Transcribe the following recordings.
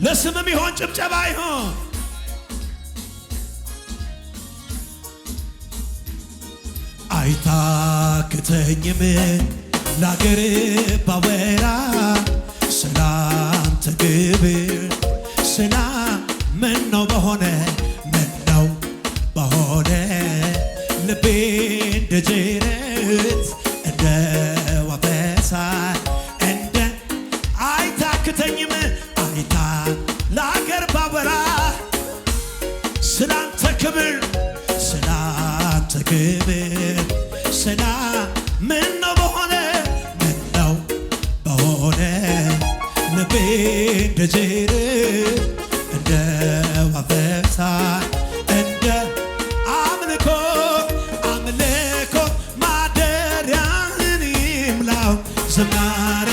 ለስምም ይሆን ጭብጨባ ይሆን አይታክተኝም ላገር ባወራ ስላንተ ግብር ሰላም ምነው በሆነ ምነው በሆነ ልቤ እንደ ጅረት እንደ ወፈሳ እንደ አይታክተኝም አይታ ለአገር ባወራ ስላንተ ክብር ስላንተ ክብር ሰላም ምነው በሆነ ምነው በሆነ ልቤ እንደ ጅረት እንደ ወፈሳ እንደ አምልኮ አምልኮ ማደሪያህን ይምላው ዝማሬ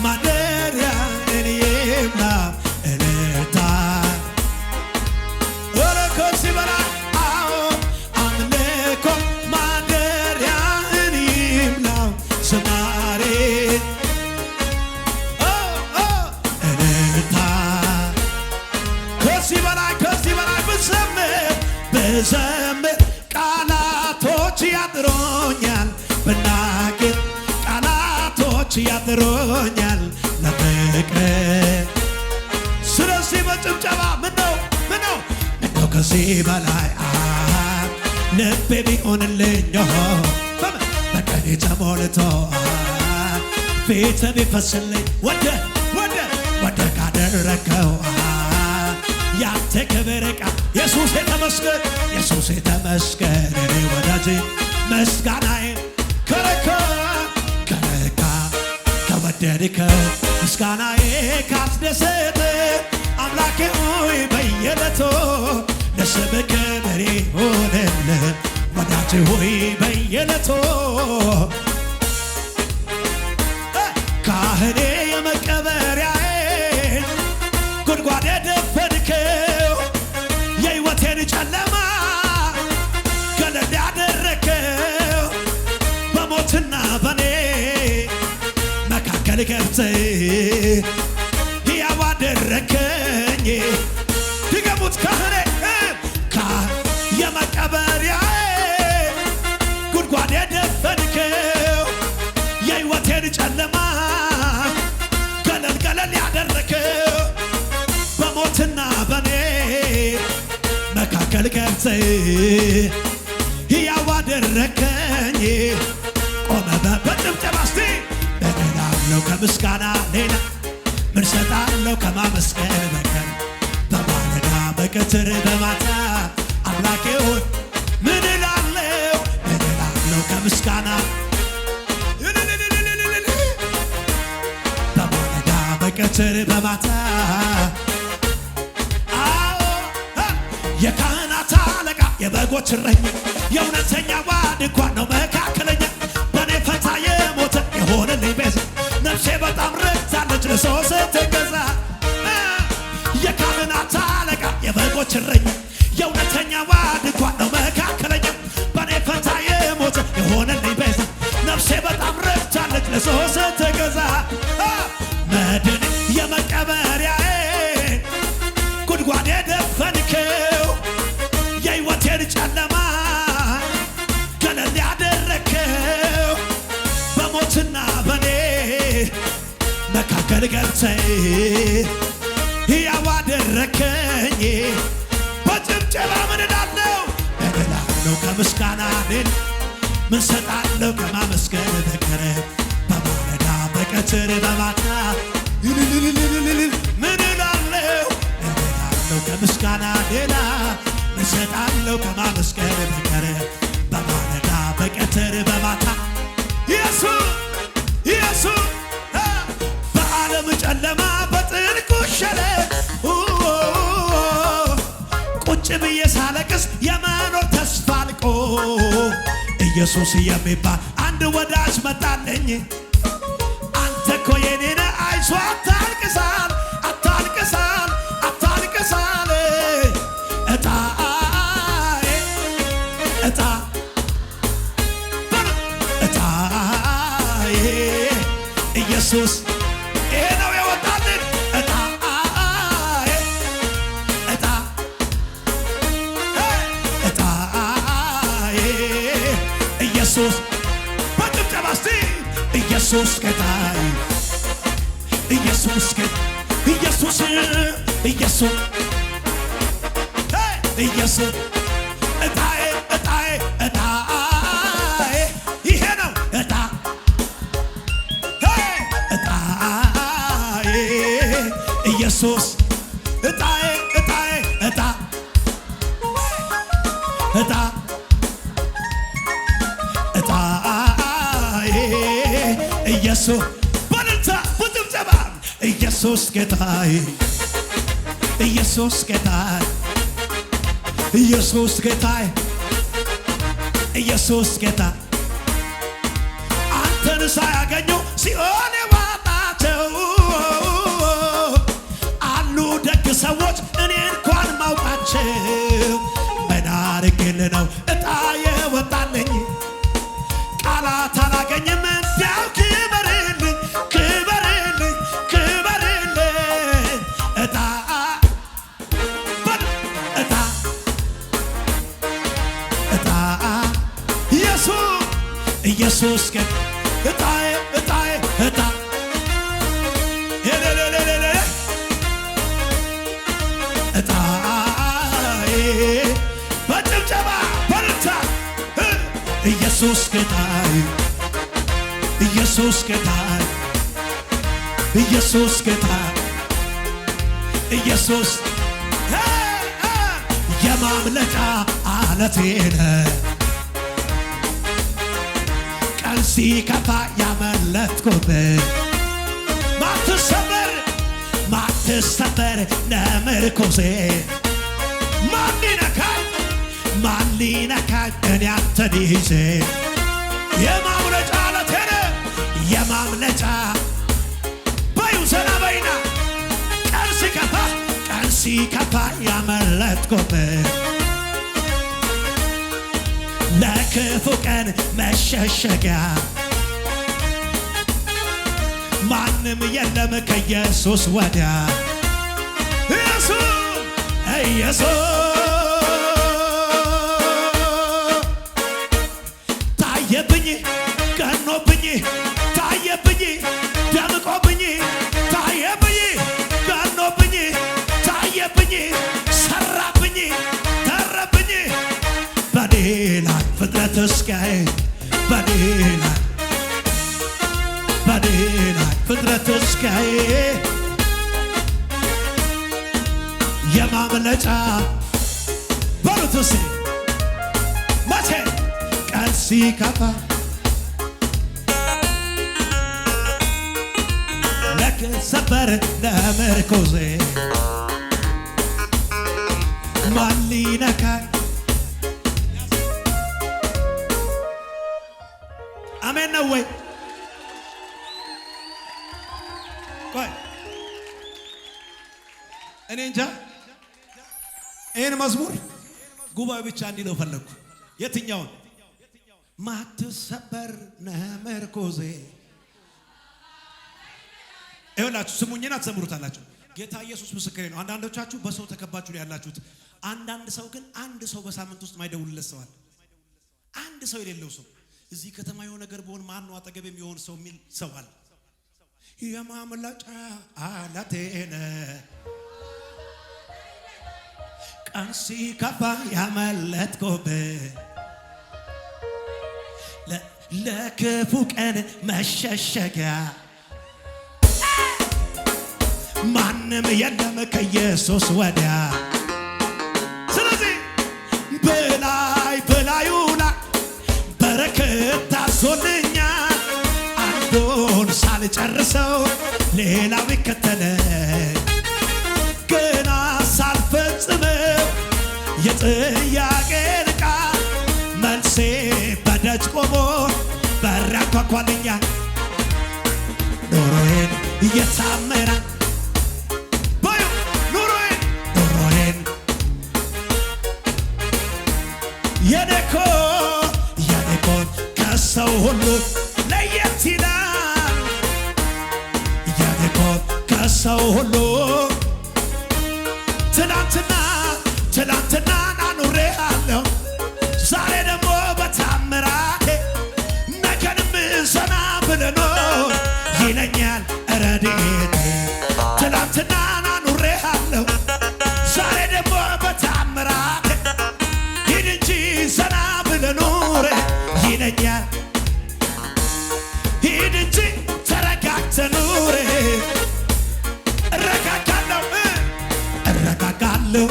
ማደሪያህን ይምላው እልልታ ወረኮ ሲበላ አዎ አምልኮ ማደሪያህን ይምላው ዝማሬ እልልታ ከዚህ በላይ ብዘምር ቃላቶች ያጥሮኛል ብናገር ቃላቶች ያጥሮኛል ለፍቅር ስለዚህ በጭብጨባ ምነው ከዚህ በላይ ልቤ ቢሆንልኝ በቀኔ ተሞልቶ ፊት ቢፈስልኝ ወደ ካደረከው ያንተ ክብር ዕቃ ኢየሱስ የተመስገን እኔ ወዳጅ ምስጋናዬ ከረካ ከወደድከው ምስጋናዬ ካስደሰተ አምላኬ ሆይ በየዕለቱ ለስምህ ክብር ይሁንልህ ወዳጅ ሆይ በየዕለቱ ካህኔ የመቀበሪያዬ ጉድጓዴ ደፈንከው የሕይወቴን ጨለማ ገለል ያደረከው በሞትና በኔ መካከል ገብተህ ሕያው አደረከኝ ድገሙት ካህኔ የመቀበሪያዬ ጉድጓዴ ደፈንከው የሕይወቴን ጨለማ ገለል ያደረከው በሞትና በኔ መካከል ገብተህ ሕያው አደረከኝ ቆመ በጭብጨባ እስቲ ምን እላለሁ ከምስጋና ሌላ ምን እሰጣለሁ ከማመስገን በቀር በማለዳ በቀትር በማታ አምላኬ ሆይ ምን እላለሁ ከምስጋና በማለዳ በቀትር በማታ የካህናት አለቃ የበጎች እረኛ የእውነተኛ ድንኳን ነው መካከለኛ በኔ ፈንታ የሞተ የሆነልኝ ቤዛ ነፍሴ በጣም ረክታለች ለሰው ስትገዛ የካህናት አለቃ የበጎች እረኛ የእውነተኛ ድንኳን ነው መካከለኛ በኔ ፈንታ የሞተ የሆነልኝ ቤዛ ነፍሴ በጣም ረክታለች ለሰው ስትገዛ መድን የመቀበሪያዬ ጉድጓዴ ደፈንከው የሕይወቴን ጨለማ ገለል ያደረከው በሞትና በኔ መካከል ገብተህ ሕያው አደረከኝ በጭብጨባ ምን እላለሁ ከምስጋና ሌላ ምን እሰጣለሁ ከማመስገን በቀር በማለዳ በቀትር በማታ ምን እላለሁ ከምስጋና ሌላ ምን እሰጣለሁ ከማመስገን በቀር በማለዳ በቀትር በማታ ኢየሱስ በዓለም ጨለማ በጥልቁ ሸለቆ ቁጭ ብዬ ሳለቅስ የመኖር ተስፋ አልቆ ኢየሱስ የሚባል አንድ ወዳጅ መጣልኝ አንተ እኮ የኔ ነህ አይዞህ አታልቅሳል ኢየሱስ ይሄ ነው የወጣልን እጣዬ ኢየሱስ በጭብጨባ እስቲ ኢየሱስ ጌታዬ ኢየሱስ ኢየሱስ ኢየሱስ ኢየሱስ እጣዬ እጣዬ እጣዬ ይሄ ነው እጣ እጣዬ ኢየሱስ እጣዬ እጣዬ እጣ እጣ እጣዬ ኢየሱስ በልልታ በጭብጨባ ኢየሱስ ጌታዬ ኢየሱስ ጌታዬ ኢየሱስ ጌታዬ ኢየሱስ ጌታ አንተን ሳያገኙ ሲኦል የዋጣቸው አሉ ደግ ሰዎች እኔ እንኳን ማውቃቸው ምን አድርጌልህ ነው እጣ የወጣልኝ ቃላት አላገኝም እንዲያው ክበርልኝ ክበርልኝ ክበርልኝ እጣ እጣ እጣ ኢየሱስ ግን እጣዬ እጣዬ እጣ እጣዬ በጭብጨባ በርታ ኢየሱስ ጌታዬ ኢየሱስ ጌታዬ ኢየሱስ ጌታዬ ኢየሱስ የማምለጫ ዓለቴ ነህ ቀን ሲከፋ ያመለጥኩብህ ማትሰበር ማትሰበር ለምርኮሴ ማን ሊነካኝ እኔ አንተን ይዤ የማምለጫ ዓለቴ ነህ የማምለጫ በዩ ዘና በይና ቀን ሲከፋ ያመለጥኩብህ ለክፉ ቀን መሸሸጊያ ማንም የለም ከኢየሱስ ወዲያ ኢየሱስ ታየብኝ ገኖብኝ ታየብኝ ደምቆብኝ ታየብኝ ገኖብኝ ታየብኝ ሰራብኝ ተረብኝ በኔ ላይ ፍጥረት እስኪያይ በኔ ላይ ፍጥረት እስኪያይ የማምለጫ በሉት እስኪ መቼ ቀን ሲከፋ ለክሰበር ለምርኮዜ ማን ሊነካኝ አሜን ነው ወይ? ቆይ እኔ እንጃ ይህን መዝሙር ጉባኤ ብቻ እንዲለው ፈለግኩ። የትኛውን? ማትሰበር ነመርኮዜ ይኸውላችሁ ስሙኝና ትዘምሩታላችሁ። ጌታ ኢየሱስ ምስክሬ ነው። አንዳንዶቻችሁ በሰው ተከባችሁ ነው ያላችሁት። አንዳንድ ሰው ግን አንድ ሰው በሳምንት ውስጥ ማይደውልለት ሰው አለ። አንድ ሰው የሌለው ሰው እዚህ ከተማ የሆነ ነገር በሆነ ማን ነው አጠገብ የሚሆን ሰው የሚል ሰው አለ። የማምለጫ ዓለቴ ነህ ቀን ሲከፋ ያመለጥኩብህ ለክፉ ቀን መሸሸጊያ ማንም የለም ከኢየሱስ ወዲያ። ስለዚህ በላዩ ላይ በረከት ታዞልኛል። አንዱን ሳልጨርሰው ሌላው ይከተለኝ ገና ሳልፈጽመው የጥያቄን ቃል መልሴ በደጅ ቆሞ በር ያንኳኳልኛል። ኑሮዬን እየታመራ ኑሮዬን የኔኮን ከሰው ሁሉ ለየት ይላል። የኔኮን ከሰው ሁሉ ትላንትና አኑሬሃለሁ ዛሬ ደግሞ በታምራቴ እረጋጋለሁ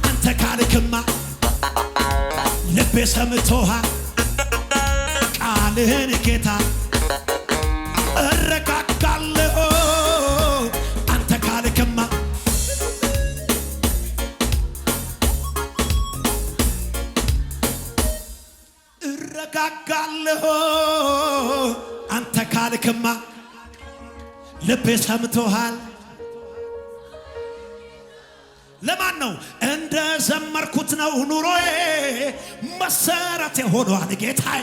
አንተ ካልክማ ልቤ ሰምቶሃል ቃልህን ጌታ እረጋጋለሁ አንተ ካልክማ እረጋጋለሁ አንተ ካልክማ ልቤ ሰምቶሃል ለማን ነው እንደ ዘመርኩት ነው ኑሮዬ መሰረቴ ሆኗል ጌታዬ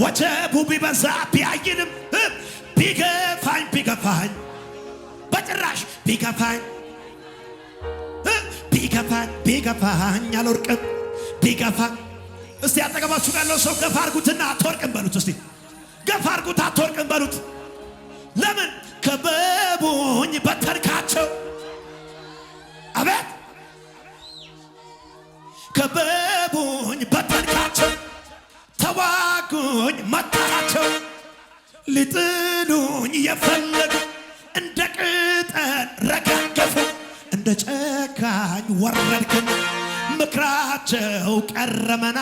ወጀቡ ቢበዛ ቢያይንም ቢገፋኝ በጭራሽ ቢገፋኝ አልወርቅም ቢገፋኝ እስቲ አጠገባችሁ ያለው ሰው ገፋ አድርጉትና አትወርቅም በሉት እስቲ ገፋ አድርጉት አትወርቅም በሉት ለምን ከበቡኝ በተንካቸው አቤት ከበቡኝ በተንካቸው ተዋጉኝ መታቸው ሊጥሉኝ የፈለጉ እንደ ቅጠል ረጋገፉ እንደ ጨካኝ ወረድክን ምክራቸው ቀረመና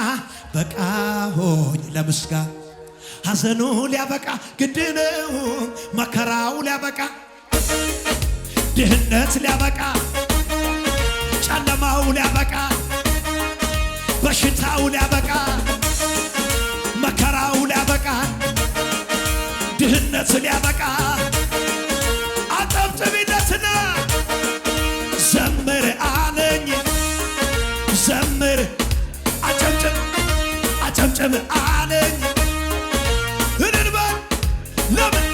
በቃሆኝ ለምስጋና ሐዘኑ ሊያበቃ ግድ ነው መከራው ሊያበቃ ድህነት ሊያበቃ ጨለማው ሊያበቃ በሽታው ሊያበቃ መከራው ሊያበቃ ድህነት ሊያበቃ አጨብጭቢለትና ዘምር አለኝ ዘምር አጨብጭብ አለኝ እንንበል ለምን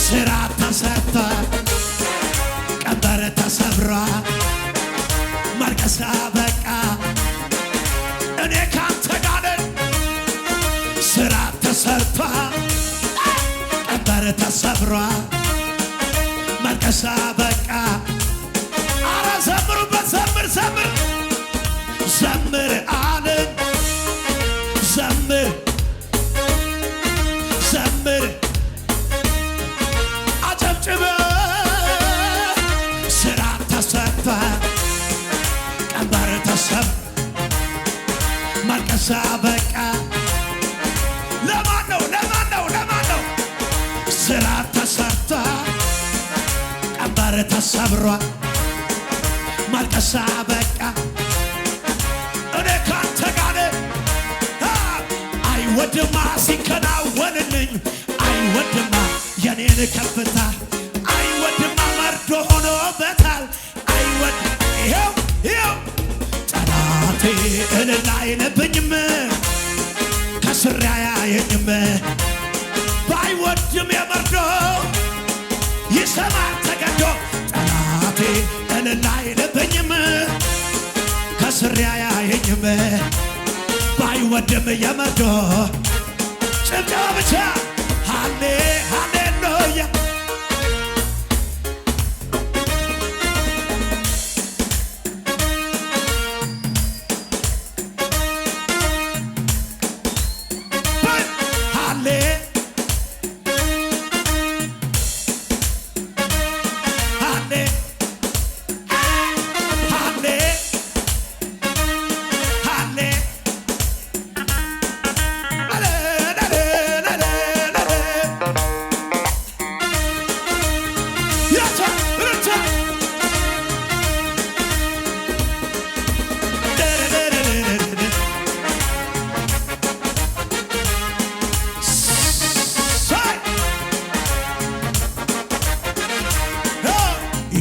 ስራ ተሰርታ ቀንበር ተሰብራ ማልቀስ አበቃ እኔ ካንተ ጋር ነኝ ስራ ተሰርታ ቀንበር ተሰብራ ማልቀስ አበቃ አረ ዘምሩበት ዘምር አለኝ ዘምር አጨብጭበ ስራ ተሰርታ ቀንበር ተሰብ ማልቀስ አበቃ ለማን ነው ስራ ተሰርታ ቀንበር ተሰብሯል ማልቀስ አበቃ እኔ ካንተ ጋር አይወድማ ሲከናወንልኝ አይወድማ የኔን ከፍታ አይወድማ መርዶ ሆኖበታል አይወድ ይኸው ጠላቴ እልል አይልብኝም ከስሬ አያየኝም ባይወድም የመርዶ ይሰማል ተገዶ ጠላቴ እልል አይልብኝም ከስሬ አያየኝም ባይወድም የመርዶ ጭብጨባ ብቻ ሃሌሉያ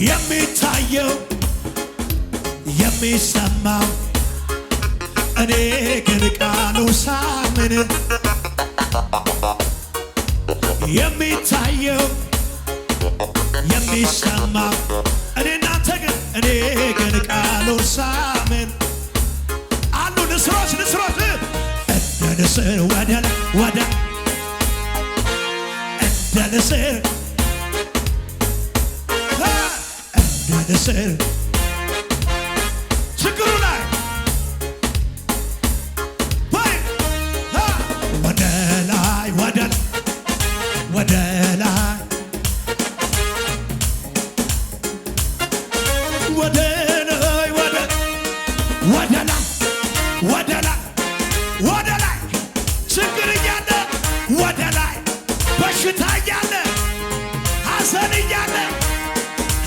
የሚታየው የሚሰማው እኔ ግን ቃሉ ሳምን የሚታየው የሚሰማው እኔ ግን ቃሉ ሳምን አሉ ንስሮች እንደ ንስር ወደ እንደ ንስር ንስር ችግሩ ላይ ወደ ላይ ወደ ላይ ወደ ላይ ወደ ላይ ወደ ላይ ችግር እያለ ወደ ላይ በሽታ እያለ ሐዘን እያለ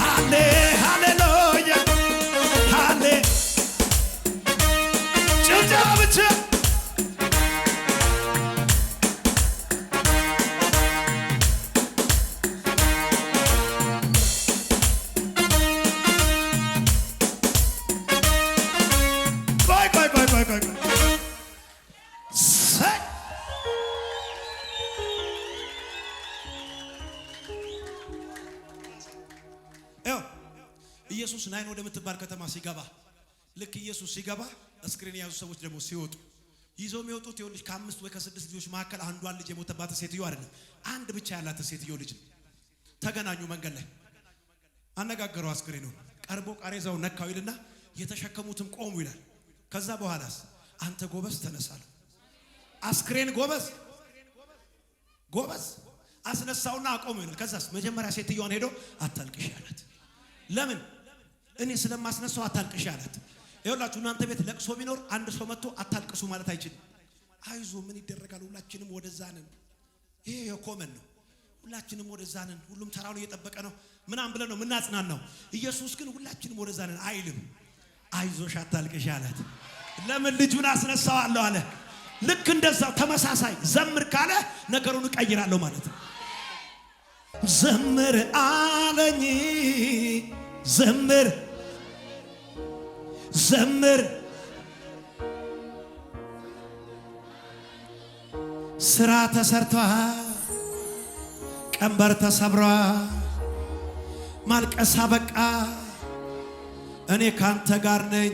ሃሌ ሃሌሉያ ሃሌ ጭብጨባ ብቻ ኢየሱስ ናይን ወደምትባል ከተማ ሲገባ ልክ ኢየሱስ ሲገባ እስክሪን የያዙ ሰዎች ደግሞ ሲወጡ ይዘው የሚወጡት ይኸውልሽ ከ5 ወይ ከ6 ልጆች መካከል አንዷን ልጅ የሞተባት ሴትዮ አይደለም፣ አንድ ብቻ ያላት ሴትዮ ልጅ ነው። ተገናኙ መንገድ ላይ አነጋገረው። አስክሬኑ ቀርቦ ቃሬዛው ነካው ይልና የተሸከሙትም ቆሙ ይላል። ከዛ በኋላስ አንተ ጎበዝ ተነሳለ። አስክሬን ጎበዝ አስነሳውና አቆሙ ይላል። ከዛስ መጀመሪያ ሴትዮዋን ሄዶ አታልቅሽ አላት። ለምን? እኔ ስለማስነሳው አታልቅሽ አላት። ይኸውላችሁ እናንተ ቤት ለቅሶ ቢኖር አንድ ሰው መጥቶ አታልቅሱ ማለት አይችልም። አይዞ ምን ይደረጋል፣ ሁላችንም ወደዛ ነን። ይሄ የኮመን ነው። ሁላችንም ወደዛ ነን፣ ሁሉም ተራውን እየጠበቀ ነው ምናምን ብለን ነው ምናጽናናው። ኢየሱስ ግን ሁላችንም ወደዛ ነን አይልም። አይዞሽ አታልቅሽ አላት። ለምን? ልጁን አስነሳዋለሁ አለ። ልክ እንደዛው ተመሳሳይ ዘምር ካለ ነገሩን እቀይራለሁ ማለት ነው። ዘምር አለኝ ዘምር ስራ ተሰርቷል፣ ቀንበር ተሰብሯል፣ ማልቀሳ በቃ እኔ ካንተ ጋር ነኝ